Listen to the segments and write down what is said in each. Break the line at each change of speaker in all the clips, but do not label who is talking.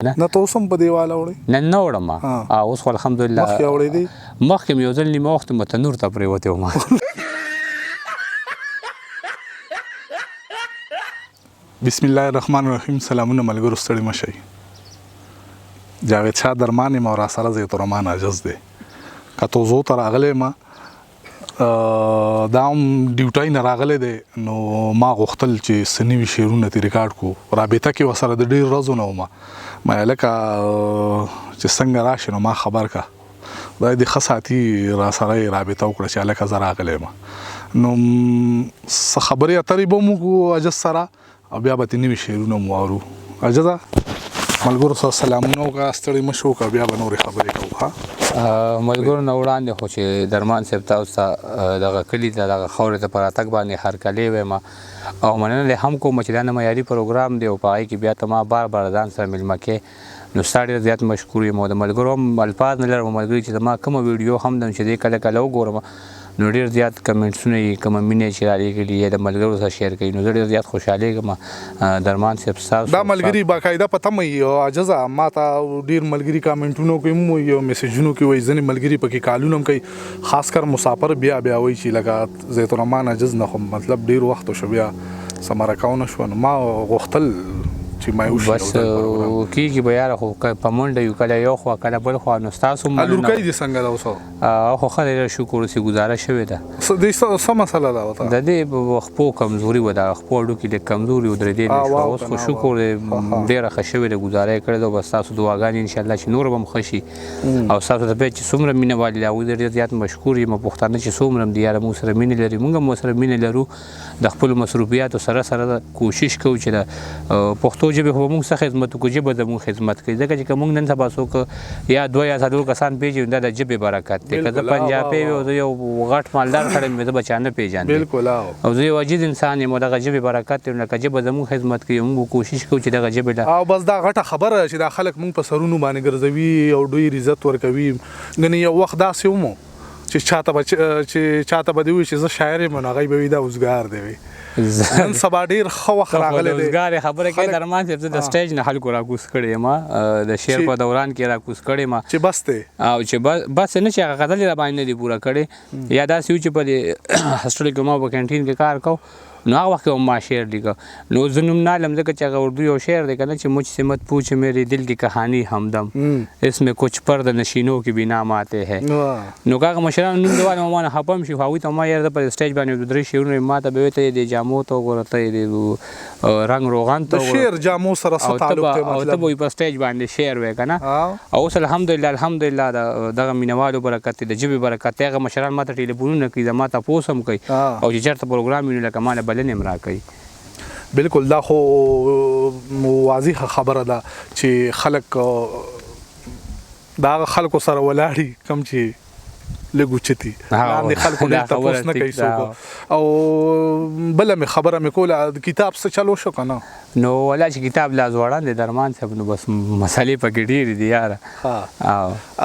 نه ته اوس هم په دې والا وړې
نه نه وړم اوس خو الحمدلله
مخکې وړې دي
مخکې مې یو ځل نیمه وخت مې تنور ته پرېوتی وم
بسم الله الرحمن الرحیم سلامونه ملګرو ستړي مه شئ جاوید شاه درمان یم او راسره زیت الرحمن عاجز دی که توضو ته راغلی یم دا هم ډیوټۍ نه راغلی دی نو ما غوښتل چې څه نوي شعرونه ترې ریکارډ کړو رابطه کې ورسره د ډېر ورځو نه وم ما هلکه چې څنګه راشي نو ما خبر که دا د ښه ساتي راسره یې رابطه وکړه چې هلکه زه راغلی یم نو څه خبرې اترې به مو وکړو عاجز سره او بیا به ترې نوي شعرونه مو واورو عاجزه ملګرو سره سلامونه وکړه ستړي مه شو که بیا به نورې خبرې کوو ښه
ملګرو نه وړاندې خو چې درمان صاحب تاسو ته دغه کلي ته دغه خاورې ته په راتګ باندې هرکلی ویم او مننه هم کوم چې دا نه معیاري پروګرام دی او په هغې کې بیا ته ما بار بار ځان سره میلمه کې نو ستا ډېر زیات مشکور یم او د ملګرو هم الفاظ نه لرم ملګري چې زما کومه ویډیو هم دم چې دی کله کله وګورم نو ډېر زیات کمنټسونه یې کومه مینې چې رالیږلي یې د ملګرو سره شیر کوي نو زه ډېر زیات خوشحالېږم درمان صاحب ستاسو
دا ملګري باقاعده په تمه وي او عاجزه ما ته ډېر ملګري کامنټونو کې هم وایي او میسیجونو کې وایي ځینې ملګري پکې کالونه هم کوي خاص کر مسافر بیا وایي چې لکه زیت الرحمن عاجز نه خو مطلب ډېر وخت وشو بیا څه مرکه ونه شوه نو ما غوښتل چې مایوس
بس کېږي به یاره خو په منډه یو کله یو خوا کله بل خوا نو ستاسو
لورکۍ دې څنګه ده اوس
خو ښه دی شکر اوسې ګزاره شوې ده
څه مسله ده ورته
د دې خپو کمزوري وه د خپو هډوکي لږ کمزوري ودرېدې نه شوه اوس خو شکر دی ډېره ښه شوې ده ګزاره یې کړې ده بس ستاسو دعاګانې انشاءالله چې نور به هم ښه شي او ستاسو ته بیا چې څومره مینه والي هغوی ته ډېر زیات مشکور یم پښتانه چې څومره هم دي یاره موږ سره مینې لري موږ هم ورسره مینې لرو د خپلو مصروفیاتو سره کوشش کوو چې د پښتو ژبې خو به موږ څه خدمت وکړو ژبه زموږ خدمت کوي ځکه چې که موږ نن سبا څوک یا دوه یا څلور کسان پېژنو دا د ژبې برکت دی که زه پنجابی وي او زه یو غټ مالدار سړی یم زه به چا نه پېژاندم او زه یو عجیز انسان یم او دغه ژبې برکت دی نو که ژبه زموږ خدمت کوي موږ کوشش کوو چې دغه ژبې
او بس دا غټه خبره چې دا خلک موږ په سرونو باندې ګرځوي او ډېر عزت ورکوي ګنې یو وخت داسې ومو چې چاته به دې ووایي چې زه شاعر یم نو هغوی به وي دا اوزګار دی وي نن سبا ډېر ښه وخت راغلی دی
اوزګارې خبره کوي درمان صاحب زه د سټیج نه خلکو راکوز کړی یم د شعر په دوران کې راکوز کړی یم
چې بس دی
او چې بس نه چې هغه غزل یې راباندې نه دي پوره کړې یا داسې وي چې په دې هسټل کې ما په کینټین کې کار کوو نو هغه وخت ما شعر لیکه نو زه نوم نه علم ځکه چې هغه اردو یو شعر دی که نه چې مجھ سے مت پوچھ میرے دل کی کہانی ہمدم اس میں کچھ پرد نشینوں کی بھی نام آتے ہیں نو که هغه مشرانو نوم دی وایم ما نه خفه هم شي خو هغوی ته ما یاره په سټیج باندې یو درې شعرونه ما ته به وایي ته یې د جامو ته وګوره ته یې د رنګ روغان ته
د شعر جامو سره څه تعلق دی
او ته به په سټیج باندې شعر وایې که نه او اوس الحمدلله دغه مینهوالو برکت دی د ژبې برکت دی هغه مشران ما ته ټلیفونونه کوي زما تپوس هم کوي او چې چېرته پروګرام وي نو لکه ما نه بلنې هم راکوي
بالکل دا خو واضحه خبره ده چې خلک دا خلکو سره ولاړي کم چې لږ اوچتي لاندې خلکو ډېر تپوس نه کوي څوک او بله مې خبره مې کوله کتاب څه چلو شو که نه
نو ولا چې کتاب لا ځوړان دی درمان صاحب نو بس مسلې پکې ډېرې دي یاره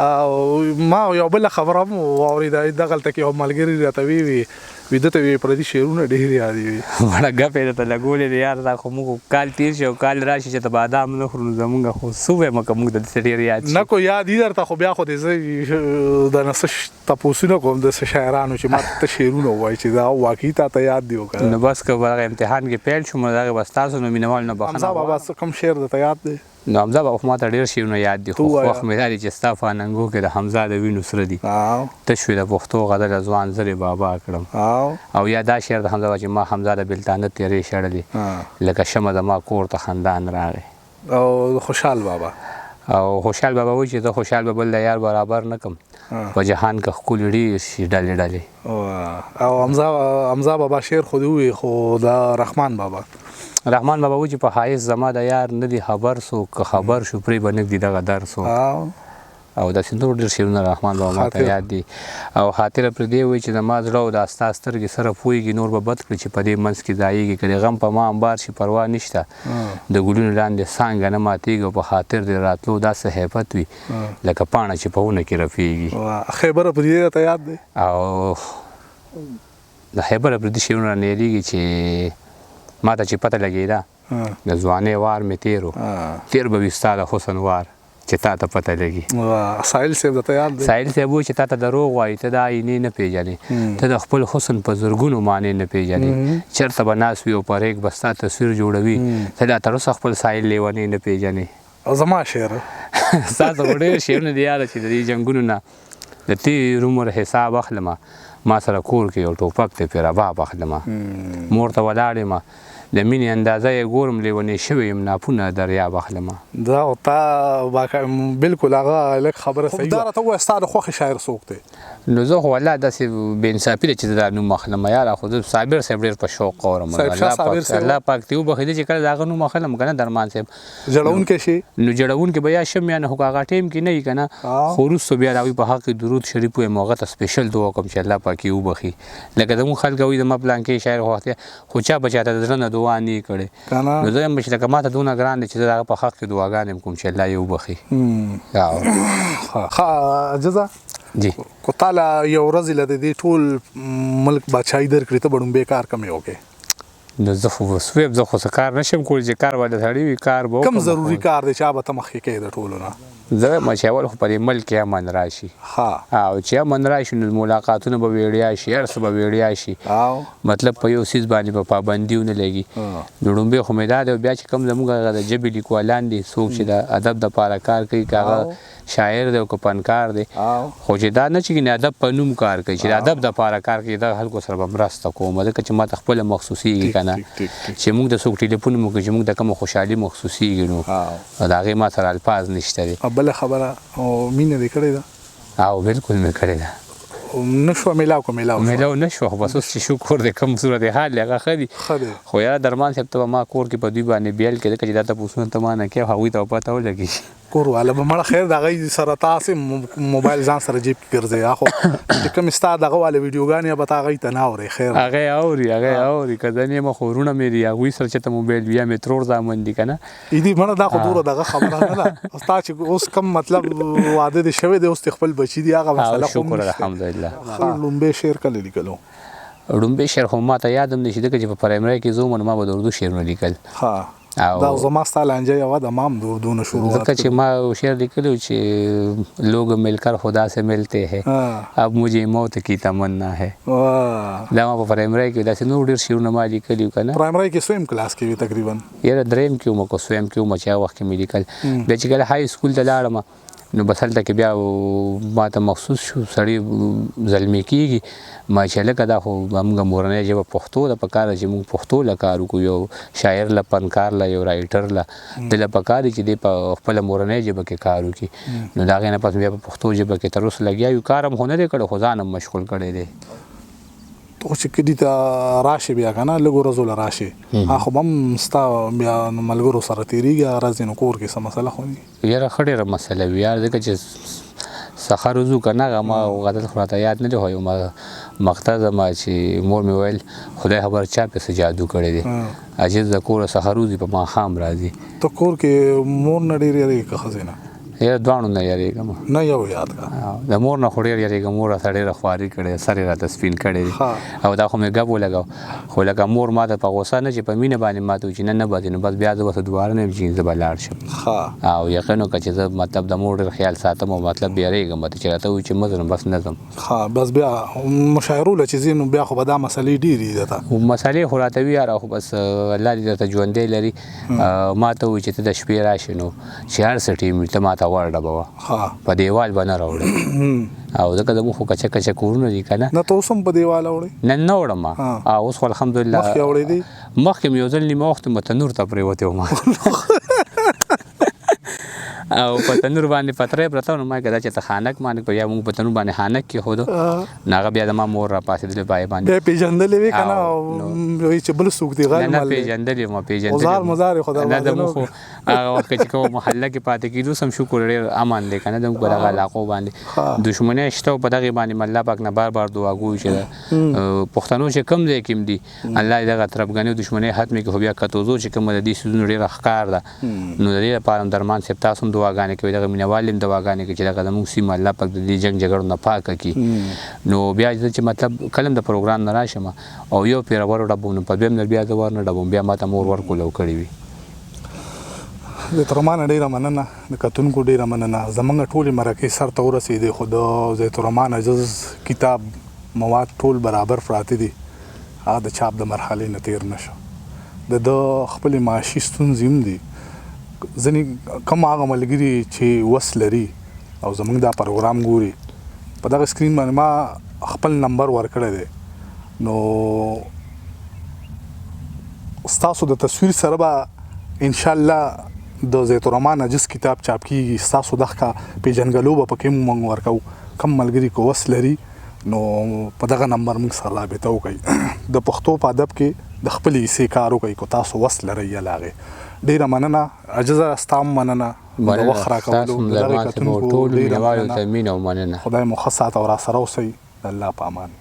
او ما یو بله خبره هم واورېده دغلته کې یو ملګري راته ویې ویده ته وی پردي شعرونه ډېر یاد وي
وړه ګپ یې درته لګولې دی یار دا خو موږ کال تېر شي او کال راشي چې ته بادام نه خورو نو زمونږ خو څه وایم که موږ داسې ډېر یاد شي
نه کو یاد دي درته خو بیا خو دې زه د نه څه تپوسونه کوم د څه شاعرانو چې ما ته شعرونه ووایي چې دا واقعي تا ته یاد دي وکړه
نو بس که هغه امتحان کې پیل شوم نو هغې به ستاسو نو مینهوال نه بخښنه
حمزه بابا څه کوم شعر درته یاد دی
نو حمزه بابا خو ما ته ډېر شعرونه یاد دي خو وخت مې دا دی چې ستا فاننګو کې د حمزه د وینو سره دي تش وي د پښتو غزل ځوان زرې بابا کړم او یا دا شعر د حمزه بابا چې ما حمزه د بېلتانه تېرې شړلې لکه شمه زما کور ته خندان راغی
او خوشحال بابا
وایي چې زه خوشحال به بل د یار برابر نه کړم په جهان کې ښکلې ډېر شي ډلې
او حمزه بابا شعر خو دې ووایي خو دا رحمان بابا
وایي چې په ښایست زما د یار نه دي خبر سو که خبر شو پرې به نږدي دغه درس او داسې نور ډېر شعرونه رحمان بابا ما ته یاد دي او خاطره پرې دې وایي چې زما زړه او دا ستا سترګې سره پوهېږي نور به بد کړي چې په دې منځ کې ځایېږي که د غم په ما انبار شي پروا نشته د ګلونو لاندې څانګه نه ماتېږي او په خاطر دې راتلو داسې حیفت وي لکه پاڼه چې په ونه کې رپېږي
خیبر افریدي راته یاد دی
او د خیبر افریدي شعرونه رانهیرېږي چې ما ته چې پته لګېده د ځوانۍ وار مې تیر و تیر به وي ستا د حسن وار چې تا ته پته لګي.
ساحل صاحب درته یاد دی؟
ساحل صاحب وایي چې تا ته دروغ وایي، ته دا آینې نه پېژنې، ته د خپل حسن په زرګونو معنی نه پېژنې، چېرته به ناست وي او په ریګ به ستا تصویر جوړوي، ته لا تر اوسه خپل ساحل لیونۍ نه پېژنې.
زما شعر
ستا ته خو ډېر شعرونه دي یاده چې د دې جنګونو نه د تېر عمر حساب اخلمه، ما سره کور کې یو ټوپک دی پې رباب اخلمه، مور ته ولاړ یم د مینې اندازه یې ګورم لیونی شوی یم ناپونه دریاب اخلمه.
دا تا بلکل هغه لږ خبره صحیح دا راته ووایه ستا د خوښې شاعر څوک دی؟
نو زه خو والله داسې بې انصافي ده چې زه دا نوم اخلم یاره، خو زه صابر صاحب ډېر په شوق اورم. الله پاک دې وبخښي چې کله د هغه نوم اخلم که نه درمان صاحب
جوړونکی شي،
نو جوړونکی به یا شم یا نه، خو که هغه ټایم کې نه وي که نه، خو وروستو بیا د هغوی په حق کې درود شریف ووایم، هغه ته سپیشل دعا وکړم چې الله پاک یې وبخښي. لکه زموږ خلک وایي زما پلانکې شاعر خو چا به چاته د زړه نه دعا نه یې کړې، نو زه یم چې لکه ما ته دونه ګران دی چې زه د هغه په حق کې دعاګانې کوم چې الله یې وبخښي.
ښه جزا
جی
کو تعالی یو ورځ له دې ټول ملک بادشاهي درکړي ته به ډومبې کار کم یې وکړې؟
نو زه خو سویب زه خو څه کار نشم کولی چې کار والا سړی وي کار به
کوم ضروري کار دی چې هغه به ته مخکې کوې د ټولو نه؟
زه وایم چې اول خو په دې ملک کې امن راشي، او چې امن راشي نو ملاقاتونه به ویړیا شي، هر څه به ویړیا شي، مطلب په یو څیز باندې به پابندي ونه لګي. نو ډومبې خو مې دا دی، بیا چې کوم زموږ هغه د ژبې لیکوالان دي څوک چې د ادب دپاره کار کوي، که هغه شاعر دی او که فنکار دی، خو چې دا نه چې د ادب په نوم کار کوي، چې د ادب دپاره کار کوي، دغه خلکو سره به مرسته کوم، ځکه چې ما ته خپله مخصوصېږي که نه چې موږ د څوک ټلیفون مو کوي چې موږ د کومه خوشحالي مخصوصېږي، نو د هغې ما سره الفاظ نشته دی.
بله خبره مینه دې کړې ده؟
او بلکل مې کړې ده.
نه شوه میلاو که
میلاو نه شوه، خو بس اوس چې شکر دی کوم صورت حال دی هغه ښه دي. خو یاره درمان صاحب ته به ما کور کې په دوی باندې بیل کړې ځکه چې دا تپوسونه ته ما نه کوې، هغوی ته به پته ولګي
کور والا به مړه خیر د هغوی سره تاسې موبایل ځان سره جیب کې ګرځوي، خو چې کوم ستا دغه والا ویډیوګانې به ته هغوی ته نه اورې. خیر
هغې اوري که زه نه یم، خو وروڼه مې دي هغوی سره چې ته موبایل وي یا مې ترور زامن دي که نه
دي مړه دا خو دوره دغه خبره نه ده. ستا چې اوس کوم مطلب واده دې شوی دی، اوس دې خپل بچي دي، هغه مسله خو
شکر الحمدلله.
لومبی شعر کله لیکلو؟
ړومبی شعر خو ما ته یاد هم نه شي ځکه چې په پرایمري کې زه وم نو ما به د اردو شعرونه لیکل.
دا زما ستا لانجه یوه ده، ما هم د اردو نه شروعات
ځکه چې ما یو شعر لیکلی و چې لوگ مل کر خدا سے ملتے ہیں اب مجھے موت کی تمنا ہے. دا ما په پرایمري کې داسې نور ډېر شعرونه ما لیکلي وو که نه.
پرایمري کې سویم کلاس کې وي تقریبا؟
یاره دریم کې وم که سویم کې وم چې هغه وخت کې مې لیکل. بیا چې کله های سکول ته لاړم نو بس هلته کې بیا ما ته مخصوص شو سړی زلمی کېږي، ما چې لکه دا خو زموږ مورنۍ ژبه پښتو ده، پکار ده چې موږ پښتو له کار وکړو، یو شاعر له فنکار له یو رایټر له د له پکار دی چې دی په خپله مورنۍ ژبه کې کار وکړي. نو د هغې نه پس بیا په پښتو ژبه کې تر اوسه لګیا یو، کار هم خو نه دی کړی خو ځان هم مشغول کړی دی.
خو چې کلي ته راشي بیا که نه لږ ورځو له راشي، خو به هم ستا بیا ملګرو سره تېرېږي هغه ورځ نو کور کې څه مسله خو نه؟
یاره ښه ډېره مسله وي یار، ځکه چې سخر وځو که نه هغه ما غزل خو راته یاد نه دی، خو یو مقطع زما چې مور مې ویل خدای خبر چا پسې جادو کړی دی، عجیز د کوره سحر وځي په ماښام راځي.
ته کور کې مور نه ډېر یارېږي که ښځې نه؟
یاره دواړو نه یارېږم،
نه یو یاد کا
د مور نه خو ډېر یارېږم، مور راته ډېره خواري کړې، سر یې راته سپین کړی دی، او دا خو مې ګپ ولګاو. خو لکه مور ما ته په غوسه نه چې په مینه باندې ما ته وایي چې نه نه بځې، نو بس بیا زه ورته دوباره نه یم چې زه به لاړ شم. او یقین وکړه چې زه مطلب د مور ډېر خیال ساتم او مطلب یارېږم ورته چې راته وایي چې مه ځه نو بس نه ځم.
بس بیا مشاعرو له چې ځې نو بیا خو به دا مسلې ډېرې دي درته؟
مسلې خو راته وي یاره، خو بس الله دې درته ژوندی لري. ما ته وایي چې ته د شپې راشې نو چې هر څه ټیم وي ته ما ته ورډبوه، په دیوال به نه راوړې، او ځکه زموږ خو کچه کچه کورونه دي که نه.
نه ته اوس هم په دیوال اوړې؟
نه نه وړم، اوس خو الحمدلله
مخکې اوړې دي؟
مخکې مې یو ځل نیمه وخت مې تنور ته پرېوتی وم او په تنور باندې پتری پرته وه، نو ما که دا چې ته خانک مانک یا موږ په تنور باندې خانک کېښودو، نو هغه بیا زما مور را پاڅېدلې پای باندې.
بیا پېژندلې وې که نه چې بل څوک دي غیر
نه پېژندلې وم،
اوزار مزار یې خو
نه زموږ خو هغه وخت چې کوم محله کې پاتې کېدو سم شکر ډېر امن دی کنه د دغه علاقو باندې دشمنی شته په دغه باندې الله پاک نه بار دعا کوي چې پښتنو چې کم دی کېم دي الله دغه طرفګانې دشمنی ختمې کې خو بیا کتوزو چې کوم د دې سيزونو ډېر ښکار ده نو د دې لپاره درمان سپ تاسو دعاګانې کوي دغه مینوال هم دعاګانې کوي چې دغه زموږ سیمه الله پاک د دې جنگ جګړو نه پاک کړي نو بیا چې مطلب کلم د پروګرام نه راشم او یو پیرور ډبونه په دیم بیا د ورنه ډبون بیا ماته مور ورکول کړی وي
د ترمان ډیره مننه د کتونکو ډیره مننه زمونږ ټولې مرکې سر ته ورسېدې خو د زیت الرحمن عزیز کتاب مواد ټول برابر پراته دي هغه د چاپ د مرحلې نه تیر نشو د خپل معاشي ستونزې هم دي ځینې کم هغه ملګري چې وس لري او زمونږ دا پروګرام ګوري په دغه سکرین باندې ما خپل نمبر ورکړی دی نو ستاسو د تصویر سره به انشاءالله د زیت الرحمن عزیز کتاب چاپ کیږي ستاسو دغه پیژنګلو به پکې مونږ ورکو کم ملګري کو وس لري نو په دغه نمبر موږ سره رابطه وکړئ د پښتو په ادب کې د خپل حصے کار وکړئ کو تاسو وس لري لاغه ډیره مننه عجزه استام مننه د وخت راکولو دغه کتونکو ډیره مننه
مننه
خدای مو خصات او را سره اوسئ الله په امان